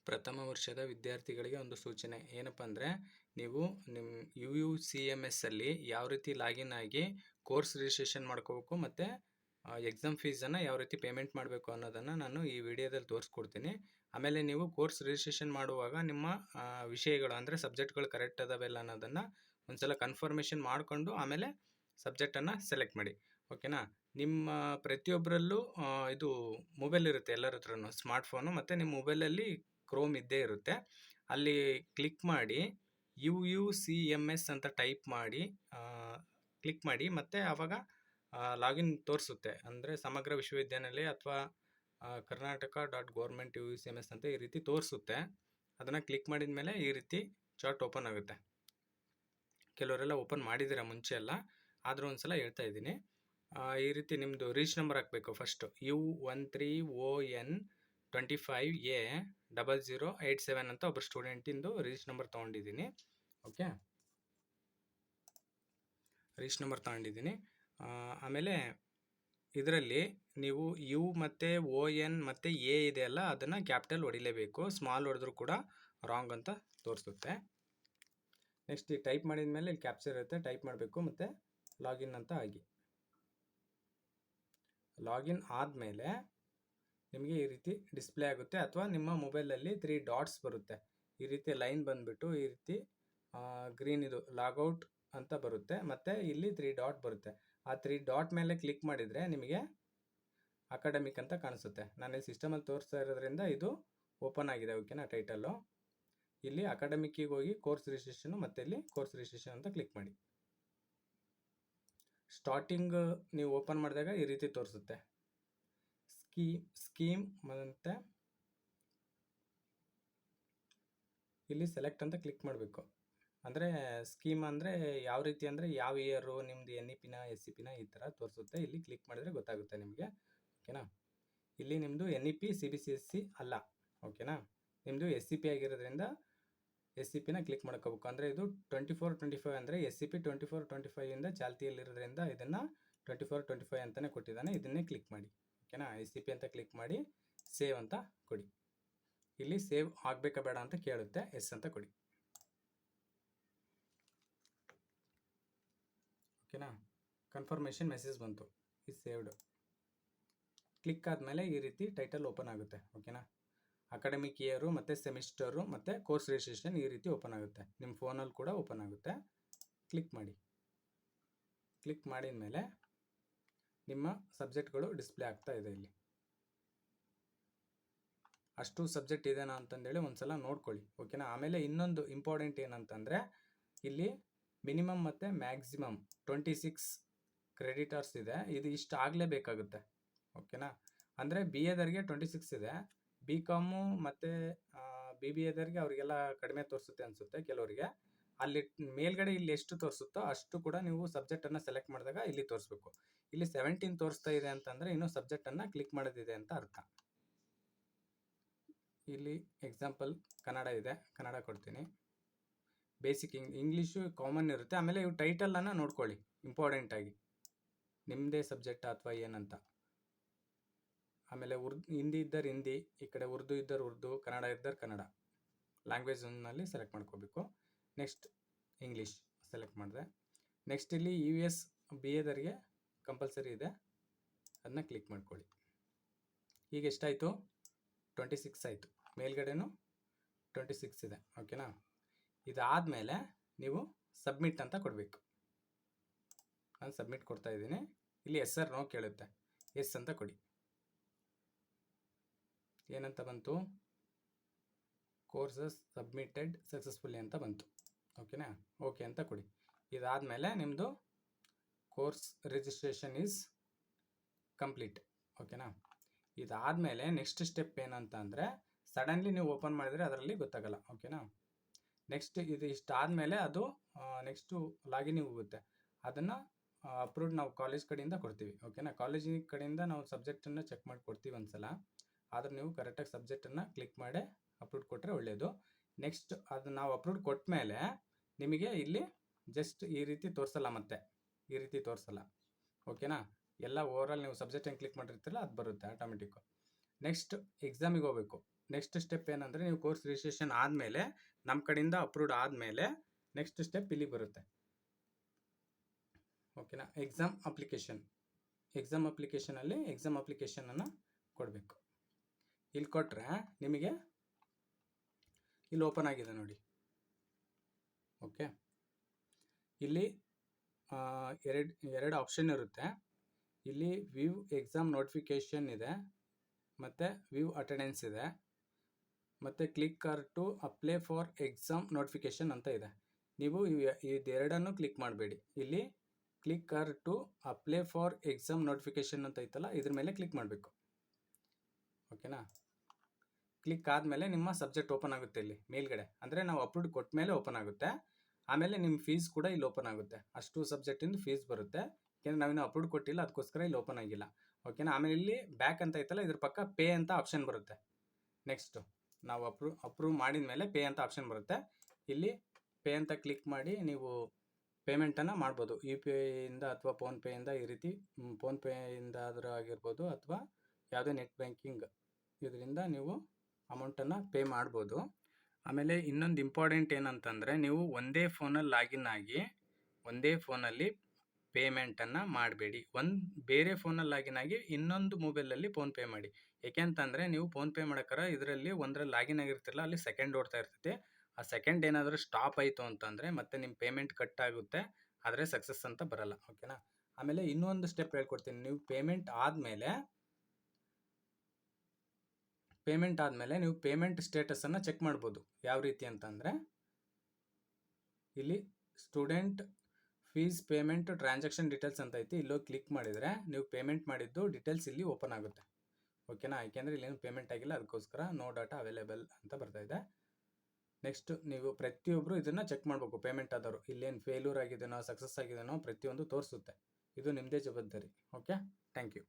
ಪ್ರಥಮ ವರ್ಷದ ವಿದ್ಯಾರ್ಥಿಗಳಿಗೆ ಒಂದು ಸೂಚನೆ ಏನಪ್ಪ ಅಂದರೆ, ನೀವು ನಿಮ್ಮ UUCMS ಅಲ್ಲಿ ಯಾವ ರೀತಿ ಲಾಗಿನ್ ಆಗಿ ಕೋರ್ಸ್ ರಿಜಿಸ್ಟ್ರೇಷನ್ ಮಾಡ್ಕೋಬೇಕು ಮತ್ತು ಎಕ್ಸಾಮ್ ಫೀಸನ್ನು ಯಾವ ರೀತಿ ಪೇಮೆಂಟ್ ಮಾಡಬೇಕು ಅನ್ನೋದನ್ನು ನಾನು ಈ ವಿಡಿಯೋದಲ್ಲಿ ತೋರಿಸ್ಕೊಡ್ತೀನಿ. ಆಮೇಲೆ ನೀವು ಕೋರ್ಸ್ ರಿಜಿಸ್ಟ್ರೇಷನ್ ಮಾಡುವಾಗ ನಿಮ್ಮ ವಿಷಯಗಳು ಅಂದರೆ ಸಬ್ಜೆಕ್ಟ್ಗಳು ಕರೆಕ್ಟ್ ಅದಾವೆಲ್ಲ ಅನ್ನೋದನ್ನು ಒಂದ್ಸಲ ಕನ್ಫರ್ಮೇಷನ್ ಮಾಡಿಕೊಂಡು ಆಮೇಲೆ ಸಬ್ಜೆಕ್ಟನ್ನು ಸೆಲೆಕ್ಟ್ ಮಾಡಿ. ಓಕೆನಾ? ನಿಮ್ಮ ಪ್ರತಿಯೊಬ್ಬರಲ್ಲೂ ಇದು ಮೊಬೈಲ್ ಇರುತ್ತೆ ಎಲ್ಲರ ಹತ್ರನೂ, ಸ್ಮಾರ್ಟ್ಫೋನು. ಮತ್ತು ನಿಮ್ಮ ಮೊಬೈಲಲ್ಲಿ ಕ್ರೋಮ್ ಇದ್ದೇ ಇರುತ್ತೆ. ಅಲ್ಲಿ ಕ್ಲಿಕ್ ಮಾಡಿ UUCMS ಅಂತ ಟೈಪ್ ಮಾಡಿ ಕ್ಲಿಕ್ ಮಾಡಿ ಮತ್ತು ಆವಾಗ ಲಾಗಿನ್ ತೋರಿಸುತ್ತೆ. ಅಂದರೆ ಸಮಗ್ರ ವಿಶ್ವವಿದ್ಯಾನಿಲಯ ಅಥವಾ karnataka.government.UUCMS ಅಂತ ಈ ರೀತಿ ತೋರಿಸುತ್ತೆ. ಅದನ್ನು ಕ್ಲಿಕ್ ಮಾಡಿದ ಮೇಲೆ ಈ ರೀತಿ ಚಾರ್ಟ್ ಓಪನ್ ಆಗುತ್ತೆ. ಕೆಲವರೆಲ್ಲ ಓಪನ್ ಮಾಡಿದ್ದೀರಾ ಮುಂಚೆ ಎಲ್ಲ, ಆದರೂ ಒಂದ್ಸಲ ಹೇಳ್ತಾ ಇದ್ದೀನಿ. ಈ ರೀತಿ ನಿಮ್ಮದು ರೀಚ್ ನಂಬರ್ ಹಾಕಬೇಕು. ಫಸ್ಟು U13ON25A0087 ಅಂತ ಒಬ್ಬರು ಸ್ಟೂಡೆಂಟಿಂದು ರೀಚ್ ನಂಬರ್ ತೊಗೊಂಡಿದ್ದೀನಿ. ಓಕೆ, ರೀಚ್ ನಂಬರ್ ತೊಗೊಂಡಿದ್ದೀನಿ. ಆಮೇಲೆ ಇದರಲ್ಲಿ ನೀವು U ಮತ್ತು ON ಮತ್ತು A ಇದೆಯಲ್ಲ, ಅದನ್ನು ಕ್ಯಾಪಿಟಲ್ ಹೊಡಿಲೇಬೇಕು. ಸ್ಮಾಲ್ ಹೊಡೆದ್ರೂ ಕೂಡ ರಾಂಗ್ ಅಂತ ತೋರಿಸುತ್ತೆ. ನೆಕ್ಸ್ಟ್ ಈ ಟೈಪ್ ಮಾಡಿದ ಮೇಲೆ ಇಲ್ಲಿ ಕ್ಯಾಪ್ಚರ್ ಇರುತ್ತೆ, ಟೈಪ್ ಮಾಡಬೇಕು ಮತ್ತು ಲಾಗಿನ್ ಅಂತ ಆಗಿ. ಲಾಗಿನ್ ಆದಮೇಲೆ ನಿಮಗೆ ಈ ರೀತಿ ಡಿಸ್ಪ್ಲೇ ಆಗುತ್ತೆ, ಅಥವಾ ನಿಮ್ಮ ಮೊಬೈಲಲ್ಲಿ 3 ಡಾಟ್ಸ್ ಬರುತ್ತೆ. ಈ ರೀತಿ ಲೈನ್ ಬಂದುಬಿಟ್ಟು ಈ ರೀತಿ ಗ್ರೀನ್ ಇದು ಲಾಗೌಟ್ ಅಂತ ಬರುತ್ತೆ, ಮತ್ತು ಇಲ್ಲಿ 3 ಡಾಟ್ ಬರುತ್ತೆ. ಆ 3 ಡಾಟ್ ಮೇಲೆ ಕ್ಲಿಕ್ ಮಾಡಿದರೆ ನಿಮಗೆ ಅಕಾಡೆಮಿಕ್ ಅಂತ ಕಾಣಿಸುತ್ತೆ. ನಾನು ಈ ಸಿಸ್ಟಮಲ್ಲಿ ತೋರಿಸ್ತಾ ಇರೋದ್ರಿಂದ ಇದು ಓಪನ್ ಆಗಿದೆ. ಓಕೆನಾ? ಟೈಟಲ್ಲು ಇಲ್ಲಿ ಅಕಾಡೆಮಿಕ್ಕಿಗೆ ಹೋಗಿ ಕೋರ್ಸ್ ರಿಜಿಸ್ಟ್ರೇಷನು, ಮತ್ತು ಇಲ್ಲಿ ಕೋರ್ಸ್ ರಿಜಿಸ್ಟ್ರೇಷನ್ ಅಂತ ಕ್ಲಿಕ್ ಮಾಡಿ. ಸ್ಟಾರ್ಟಿಂಗ್ ನೀವು ಓಪನ್ ಮಾಡಿದಾಗ ಈ ರೀತಿ ತೋರಿಸುತ್ತೆ. ಸ್ಕೀಮ್ ಮತ್ತು ಇಲ್ಲಿ ಸೆಲೆಕ್ಟ್ ಅಂತ ಕ್ಲಿಕ್ ಮಾಡಬೇಕು. ಅಂದರೆ ಸ್ಕೀಮ್ ಅಂದರೆ ಯಾವ ರೀತಿ ಅಂದರೆ ಯಾವ ಇಯರು ನಿಮ್ಮದು NEPನ SCPನ ಈ ಥರ ತೋರಿಸುತ್ತೆ. ಇಲ್ಲಿ ಕ್ಲಿಕ್ ಮಾಡಿದರೆ ಗೊತ್ತಾಗುತ್ತೆ ನಿಮಗೆ. ಓಕೆನಾ? ಇಲ್ಲಿ ನಿಮ್ಮದು NEP CBCSE ಅಲ್ಲ. ಓಕೆನಾ? ನಿಮ್ಮದು SCP ಆಗಿರೋದ್ರಿಂದ SCPನ ಕ್ಲಿಕ್ ಮಾಡ್ಕೋಬೇಕು. ಅಂದರೆ ಇದು 24-25 ಅಂದರೆ SCP 24-25ಇಂದ ಚಾಲ್ತಿಯಲ್ಲಿರೋದ್ರಿಂದ ಇದನ್ನು 24-25 ಅಂತಲೇ ಕೊಟ್ಟಿದ್ದಾನೆ. ಇದನ್ನೇ ಕ್ಲಿಕ್ ಮಾಡಿ. ಓಕೆನಾ? SCP ಅಂತ ಕ್ಲಿಕ್ ಮಾಡಿ ಸೇವ್ ಅಂತ ಕೊಡಿ. ಇಲ್ಲಿ ಸೇವ್ ಆಗಬೇಕಾ ಬೇಡ ಅಂತ ಕೇಳುತ್ತೆ, ಎಸ್ ಅಂತ ಕೊಡಿ. ಓಕೆನಾ? ಕನ್ಫರ್ಮೇಷನ್ ಮೆಸೇಜ್ ಬಂತು, ಈ ಸೇವ್ಡ್. ಕ್ಲಿಕ್ ಆದಮೇಲೆ ಈ ರೀತಿ ಟೈಟಲ್ ಓಪನ್ ಆಗುತ್ತೆ. ಓಕೆನಾ? ಅಕಾಡೆಮಿಕ್ ಇಯರು ಮತ್ತು ಸೆಮಿಸ್ಟರು ಮತ್ತು ಕೋರ್ಸ್ ರಿಜಿಸ್ಟ್ರೇಷನ್ ಈ ರೀತಿ ಓಪನ್ ಆಗುತ್ತೆ. ನಿಮ್ಮ ಫೋನಲ್ಲಿ ಕೂಡ ಓಪನ್ ಆಗುತ್ತೆ. ಕ್ಲಿಕ್ ಮಾಡಿ. ಕ್ಲಿಕ್ ಮಾಡಿದ ಮೇಲೆ ನಿಮ್ಮ ಸಬ್ಜೆಕ್ಟ್ಗಳು ಡಿಸ್ಪ್ಲೇ ಆಗ್ತಾ ಇದೆ. ಇಲ್ಲಿ ಅಷ್ಟು ಸಬ್ಜೆಕ್ಟ್ ಇದೆನಾ ಅಂತಂದೇಳಿ ಒಂದು ಸಲ ನೋಡ್ಕೊಳ್ಳಿ. ಓಕೆನಾ? ಆಮೇಲೆ ಇನ್ನೊಂದು ಇಂಪಾರ್ಟೆಂಟ್ ಏನಂತಂದರೆ, ಇಲ್ಲಿ ಮಿನಿಮಮ್ ಮತ್ತು ಮ್ಯಾಕ್ಸಿಮಮ್ 26 ಕ್ರೆಡಿಟರ್ಸ್ ಇದೆ. ಇದು ಇಷ್ಟು ಆಗಲೇಬೇಕಾಗುತ್ತೆ. ಓಕೆನಾ? ಅಂದರೆ BAದವರಿಗೆ 26 ಇದೆ, BCom ಮತ್ತು BBAದವರಿಗೆ ಅವರಿಗೆಲ್ಲ ಕಡಿಮೆ ತೋರಿಸುತ್ತೆ ಅನಿಸುತ್ತೆ ಕೆಲವರಿಗೆ. ಅಲ್ಲಿ ಮೇಲ್ಗಡೆ ಇಲ್ಲಿ ಎಷ್ಟು ತೋರಿಸುತ್ತೋ ಅಷ್ಟು ಕೂಡ ನೀವು ಸಬ್ಜೆಕ್ಟನ್ನು ಸೆಲೆಕ್ಟ್ ಮಾಡಿದಾಗ ಇಲ್ಲಿ ತೋರಿಸ್ಬೇಕು. ಇಲ್ಲಿ 17 ತೋರಿಸ್ತಾ ಇದೆ ಅಂತಂದರೆ ಇನ್ನೂ ಸಬ್ಜೆಕ್ಟನ್ನು ಕ್ಲಿಕ್ ಮಾಡೋದಿದೆ ಅಂತ ಅರ್ಥ. ಇಲ್ಲಿ ಎಕ್ಸಾಂಪಲ್ ಕನ್ನಡ ಇದೆ, ಕನ್ನಡ ಕೊಡ್ತೀನಿ. ಬೇಸಿಕ್ ಇಂಗ್ಲೀಷು ಕಾಮನ್ ಇರುತ್ತೆ. ಆಮೇಲೆ ಇವು ಟೈಟಲನ್ನು ನೋಡ್ಕೊಳ್ಳಿ ಇಂಪಾರ್ಟೆಂಟಾಗಿ, ನಿಮ್ಮದೇ ಸಬ್ಜೆಕ್ಟ್ ಅಥವಾ ಏನಂತ. ಆಮೇಲೆ ಹಿಂದಿ ಇದ್ದರೆ ಹಿಂದಿ, ಈ ಕಡೆ ಉರ್ದು ಇದ್ದರೆ ಉರ್ದು, ಕನ್ನಡ ಇದ್ದರೆ ಕನ್ನಡ. ಲ್ಯಾಂಗ್ವೇಜ್ನಲ್ಲಿ ಸೆಲೆಕ್ಟ್ ಮಾಡ್ಕೋಬೇಕು. ನೆಕ್ಸ್ಟ್ ಇಂಗ್ಲೀಷ್ ಸೆಲೆಕ್ಟ್ ಮಾಡಿದೆ. ನೆಕ್ಸ್ಟ್ ಇಲ್ಲಿ US BAದವರಿಗೆ ಕಂಪಲ್ಸರಿ ಇದೆ, ಅದನ್ನ ಕ್ಲಿಕ್ ಮಾಡ್ಕೊಳ್ಳಿ. ಈಗ ಎಷ್ಟಾಯಿತು? 26 ಆಯಿತು. ಮೇಲ್ಗಡೆನೂ 26 ಇದೆ. ಓಕೆನಾ? ಇದಾದಮೇಲೆ ನೀವು ಸಬ್ಮಿಟ್ ಅಂತ ಕೊಡಬೇಕು. ನಾನು ಸಬ್ಮಿಟ್ ಕೊಡ್ತಾ ಇದ್ದೀನಿ. ಇಲ್ಲಿ ಎಸ್ ಆರ್ ನೋ ಕೇಳುತ್ತೆ, ಎಸ್ ಅಂತ ಕೊಡಿ. ಏನಂತ ಬಂತು? ಕೋರ್ಸಸ್ ಸಬ್ಮಿಟೆಡ್ ಸಕ್ಸಸ್ಫುಲಿ ಅಂತ ಬಂತು. ಓಕೆನಾ? ಓಕೆ ಅಂತ ಕೊಡಿ. ಇದಾದಮೇಲೆ ನಿಮ್ಮದು ಕೋರ್ಸ್ ರಿಜಿಸ್ಟ್ರೇಷನ್ ಈಸ್ ಕಂಪ್ಲೀಟ್. ಓಕೆನಾ? ಇದಾದಮೇಲೆ ನೆಕ್ಸ್ಟ್ ಸ್ಟೆಪ್ ಏನಂತ ಅಂದರೆ, ಸಡನ್ಲಿ ನೀವು ಓಪನ್ ಮಾಡಿದರೆ ಅದರಲ್ಲಿ ಗೊತ್ತಾಗಲ್ಲ. ಓಕೆನಾ? ನೆಕ್ಸ್ಟ್ ಇದು ಇಷ್ಟಾದಮೇಲೆ ಅದು ನೆಕ್ಸ್ಟು ಲಾಗಿನಿಗೆ ಹೋಗುತ್ತೆ. ಅದನ್ನು ಅಪ್ರೂವ್ಡ್ ನಾವು ಕಾಲೇಜ್ ಕಡೆಯಿಂದ ಕೊಡ್ತೀವಿ. ಓಕೆನಾ? ಕಾಲೇಜಿನ ಕಡೆಯಿಂದ ನಾವು ಸಬ್ಜೆಕ್ಟನ್ನು ಚೆಕ್ ಮಾಡಿ ಕೊಡ್ತೀವಿ ಒಂದ್ಸಲ. ಆದರೆ ನೀವು ಕರೆಕ್ಟಾಗಿ ಸಬ್ಜೆಕ್ಟನ್ನು ಕ್ಲಿಕ್ ಮಾಡಿ ಅಪ್ರೂವ್ಡ್ ಕೊಟ್ಟರೆ ಒಳ್ಳೆಯದು. ನೆಕ್ಸ್ಟ್ ಅದು ನಾವು ಅಪ್ರೂವ್ಡ್ ಕೊಟ್ಟ ಮೇಲೆ ನಿಮಗೆ ಇಲ್ಲಿ ಜಸ್ಟ್ ಈ ರೀತಿ ತೋರಿಸಲ್ಲ, ಮತ್ತೆ ಈ ರೀತಿ ತೋರಿಸಲ್ಲ. ಓಕೆನಾ? ಎಲ್ಲ ಓವರಾಲ್ ನೀವು ಸಬ್ಜೆಕ್ಟ್ ಹೆಂಗೆ ಕ್ಲಿಕ್ ಮಾಡಿರ್ತೀರಲ್ಲ ಅದು ಬರುತ್ತೆ ಆಟೋಮೆಟಿಕ್ಕು. ನೆಕ್ಸ್ಟ್ ಎಕ್ಸಾಮಿಗೆ ಹೋಗಬೇಕು. ನೆಕ್ಸ್ಟ್ ಸ್ಟೆಪ್ ಏನಂದರೆ, ನೀವು ಕೋರ್ಸ್ ರಿಜಿಸ್ಟ್ರೇಷನ್ ಆದಮೇಲೆ ನಮ್ಮ ಕಡೆಯಿಂದ ಅಪ್ರೂವ್ಡ್ ಆದಮೇಲೆ ನೆಕ್ಸ್ಟ್ ಸ್ಟೆಪ್ ಇಲ್ಲಿ ಬರುತ್ತೆ. ಓಕೆನಾ? ಎಕ್ಸಾಮ್ ಅಪ್ಲಿಕೇಶನಲ್ಲಿ ಎಕ್ಸಾಮ್ ಅಪ್ಲಿಕೇಶನನ್ನು ಕೊಡಬೇಕು. ಇಲ್ಲಿ ಕೊಟ್ಟರೆ ನಿಮಗೆ ಇಲ್ಲಿ ಓಪನ್ ಆಗಿದೆ ನೋಡಿ. ಓಕೆ, ಇಲ್ಲಿ ಎರಡು ಆಪ್ಷನ್ ಇರುತ್ತೆ. ಇಲ್ಲಿ ವ್ಯೂ ಎಕ್ಸಾಮ್ ನೋಟಿಫಿಕೇಷನ್ ಇದೆ, ಮತ್ತು ವ್ಯೂ ಅಟೆಂಡೆನ್ಸ್ ಇದೆ, ಮತ್ತು click here to apply for exam notification ಅಂತ ಇದೆ. ನೀವು ಇದೆರಡನ್ನು ಕ್ಲಿಕ್ ಮಾಡಬೇಡಿ. ಇಲ್ಲಿ click here to apply for exam notification ಅಂತ ಐತಲ್ಲ, ಇದ್ರ ಮೇಲೆ ಕ್ಲಿಕ್ ಮಾಡಬೇಕು. ಓಕೆನಾ? ಕ್ಲಿಕ್ ಆದಮೇಲೆ ನಿಮ್ಮ ಸಬ್ಜೆಕ್ಟ್ ಓಪನ್ ಆಗುತ್ತೆ ಇಲ್ಲಿ ಮೇಲ್ಗಡೆ. ಅಂದರೆ ನಾವು ಅಪ್ರೂವ್ಡ್ ಕೊಟ್ಟ ಮೇಲೆ ಓಪನ್ ಆಗುತ್ತೆ. ಆಮೇಲೆ ನಿಮ್ಮ ಫೀಸ್ ಕೂಡ ಇಲ್ಲಿ ಓಪನ್ ಆಗುತ್ತೆ. ಅಷ್ಟು ಸಬ್ಜೆಕ್ಟಿಂದು ಫೀಸ್ ಬರುತ್ತೆ. ಯಾಕೆಂದರೆ ನಾವಿನ್ನೂ ಅಪ್ರೂವ್ಡ್ ಕೊಟ್ಟಿಲ್ಲ, ಅದಕ್ಕೋಸ್ಕರ ಇಲ್ಲಿ ಓಪನ್ ಆಗಿಲ್ಲ. ಓಕೆನಾ? ಆಮೇಲೆ ಇಲ್ಲಿ ಬ್ಯಾಕ್ ಅಂತ ಐತಲ್ಲ, ಇದ್ರ ಪಕ್ಕ ಪೇ ಅಂತ ಆಪ್ಷನ್ ಬರುತ್ತೆ. ನೆಕ್ಸ್ಟು ನಾವು ಅಪ್ರೂವ್ ಮಾಡಿದ ಮೇಲೆ ಪೇ ಅಂತ ಆಪ್ಷನ್ ಬರುತ್ತೆ. ಇಲ್ಲಿ ಪೇ ಅಂತ ಕ್ಲಿಕ್ ಮಾಡಿ ನೀವು ಪೇಮೆಂಟನ್ನು ಮಾಡ್ಬೋದು. UPI-ಇಂದ ಅಥವಾ ಫೋನ್ಪೇಯಿಂದ, ಈ ರೀತಿ ಫೋನ್ಪೇಯಿಂದ ಆದರೂ ಆಗಿರ್ಬೋದು, ಅಥವಾ ಯಾವುದೇ ನೆಟ್ ಬ್ಯಾಂಕಿಂಗ್ ಇದರಿಂದ ನೀವು ಅಮೌಂಟನ್ನು ಪೇ ಮಾಡ್ಬೋದು. ಆಮೇಲೆ ಇನ್ನೊಂದು ಇಂಪಾರ್ಟೆಂಟ್ ಏನಂತಂದರೆ, ನೀವು ಒಂದೇ ಫೋನಲ್ಲಿ ಲಾಗಿನ್ ಆಗಿ ಒಂದೇ ಫೋನಲ್ಲಿ ಪೇಮೆಂಟನ್ನು ಮಾಡಬೇಡಿ. ಬೇರೆ ಫೋನಲ್ಲಿ ಲಾಗಿನ್ ಆಗಿ ಇನ್ನೊಂದು ಮೊಬೈಲಲ್ಲಿ ಫೋನ್ಪೇ ಮಾಡಿ. ಏಕೆಂತಂದರೆ ನೀವು ಫೋನ್ಪೇ ಮಾಡೋಕ್ಕಾರ ಇದರಲ್ಲಿ ಒಂದರಲ್ಲಿ ಲಾಗಿನ್ ಆಗಿರ್ತಿರಲ್ಲ, ಅಲ್ಲಿ ಸೆಕೆಂಡ್ ಓಡ್ತಾ ಇರ್ತೈತಿ. ಆ ಸೆಕೆಂಡ್ ಏನಾದರೂ ಸ್ಟಾಪ್ ಆಯಿತು ಅಂತಂದರೆ ಮತ್ತೆ ನಿಮ್ಮ ಪೇಮೆಂಟ್ ಕಟ್ ಆಗುತ್ತೆ, ಆದರೆ ಸಕ್ಸಸ್ ಅಂತ ಬರಲ್ಲ. ಓಕೆನಾ? ಆಮೇಲೆ ಇನ್ನೊಂದು ಸ್ಟೆಪ್ ಹೇಳ್ಕೊಡ್ತೀನಿ. ನೀವು ಪೇಮೆಂಟ್ ಆದಮೇಲೆ ನೀವು ಪೇಮೆಂಟ್ ಸ್ಟೇಟಸನ್ನು ಚೆಕ್ ಮಾಡ್ಬೋದು. ಯಾವ ರೀತಿ ಅಂತಂದರೆ, ಇಲ್ಲಿ student fees payment transaction details ಅಂತ ಐತಿ. ಇಲ್ಲೋಗಿ ಕ್ಲಿಕ್ ಮಾಡಿದರೆ ನೀವು ಪೇಮೆಂಟ್ ಮಾಡಿದ್ದು ಡೀಟೇಲ್ಸ್ ಇಲ್ಲಿ ಓಪನ್ ಆಗುತ್ತೆ. ಓಕೆನಾ? ಯಾಕೆಂದರೆ ಇಲ್ಲೇನು ಪೇಮೆಂಟ್ ಆಗಿಲ್ಲ, ಅದಕ್ಕೋಸ್ಕರ ನೋ ಡಾಟಾ ಅವೈಲೇಬಲ್ ಅಂತ ಬರ್ತಾ ಇದೆ. ನೆಕ್ಸ್ಟ್ ನೀವು ಪ್ರತಿಯೊಬ್ಬರು ಇದನ್ನು ಚೆಕ್ ಮಾಡಬೇಕು. ಪೇಮೆಂಟ್ ಆದವರು ಇಲ್ಲೇನು ಫೇಲ್ಯೂರ್ ಆಗಿದೆನೋ ಸಕ್ಸಸ್ ಆಗಿದೆನೋ ಪ್ರತಿಯೊಂದು ತೋರಿಸುತ್ತೆ. ಇದು ನಿಮ್ಮದೇ ಜವಾಬ್ದಾರಿ. Okay, thank you.